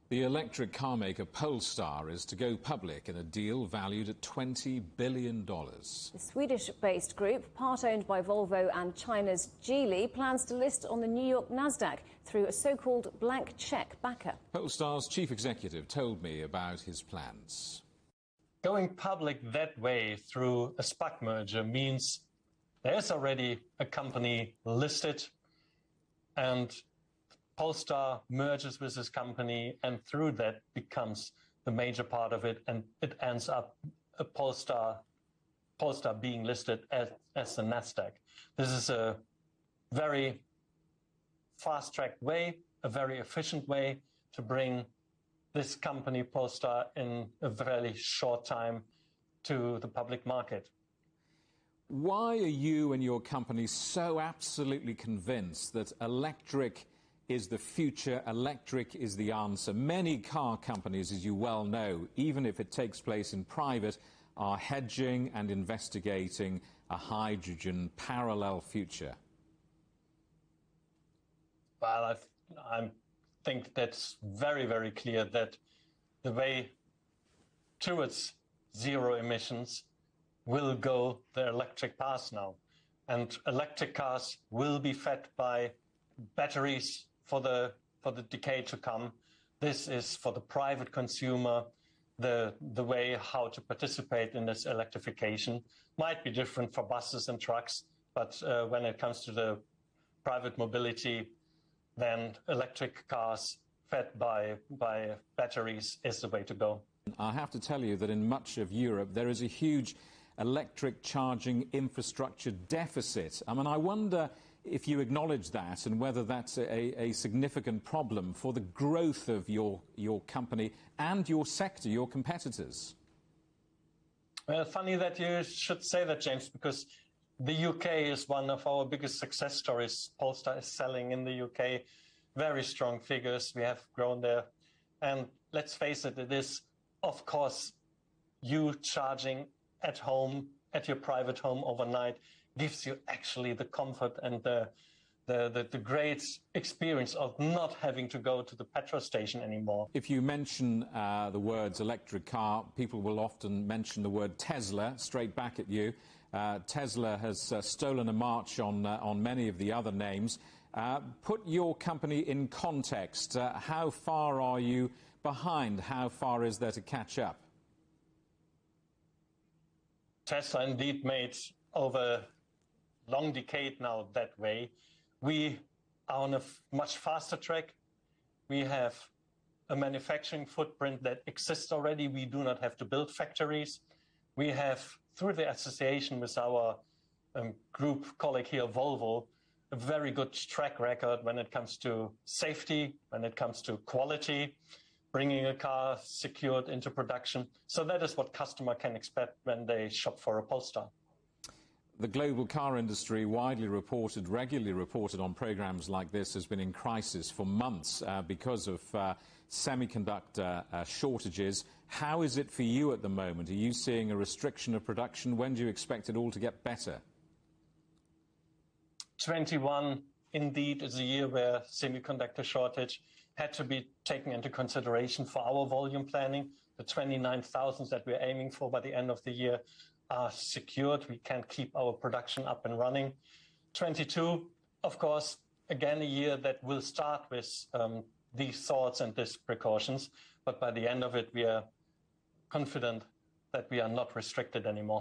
The electric car maker Polestar is to go public in a deal valued at $20 billion. The Swedish-based group, part owned by Volvo and China's Geely, plans to list on the New York Nasdaq through a so-called blank check backer. Polestar's chief executive told me about his plans. Going public that way through a SPAC merger means there is already a company listed, and Polestar merges with this company, and through that becomes the major part of it, and it ends up a Polestar being listed as the Nasdaq. This is a very fast-tracked way, a very efficient way to bring this company Polestar in a very short time to the public market. Why are you and your company so absolutely convinced that electric is the future, electric is the answer? Many car companies, as you well know, even if it takes place in private, are hedging and investigating a hydrogen parallel future. Well, I think that's very, very clear that the way towards zero emissions will go the electric cars now. And electric cars will be fed by batteries for the decade to come. This is for the private consumer. The way how to participate in this electrification might be different for buses and trucks, but when it comes to the private mobility, then electric cars fed by batteries is the way to go. I have to tell you that in much of Europe there is a huge electric charging infrastructure deficit. I mean, I wonder if you acknowledge that and whether that's a significant problem for the growth of your company and your sector, your competitors. Well, funny that you should say that, James, because the UK is one of our biggest success stories. Polestar is selling in the UK. Very strong figures. We have grown there. And let's face it, it is, of course, you charging at home, at your private home overnight, gives you actually the comfort and the great experience of not having to go to the petrol station anymore. If you mention the words electric car, people will often mention the word Tesla straight back at you. Tesla has stolen a march on many of the other names. Put your company in context. How far are you behind? How far is there to catch up? Tesla indeed made over a long decade now that way. We are on a much faster track. We have a manufacturing footprint that exists already. We do not have to build factories. We have, through the association with our group colleague here, Volvo, a very good track record when it comes to safety, when it comes to quality, bringing a car secured into production. So that is what customer can expect when they shop for a Polestar. The global car industry, widely reported, regularly reported on programs like this, has been in crisis for months because of semiconductor shortages. How is it for you at the moment? Are you seeing a restriction of production? When do you expect it all to get better? 21 indeed is a year where semiconductor shortage had to be taken into consideration for our volume planning. The 29,000 that we're aiming for by the end of the year are secured. We can keep our production up and running. 22, of course, again, a year that will start with these thoughts and these precautions, but by the end of it, we are confident that we are not restricted anymore.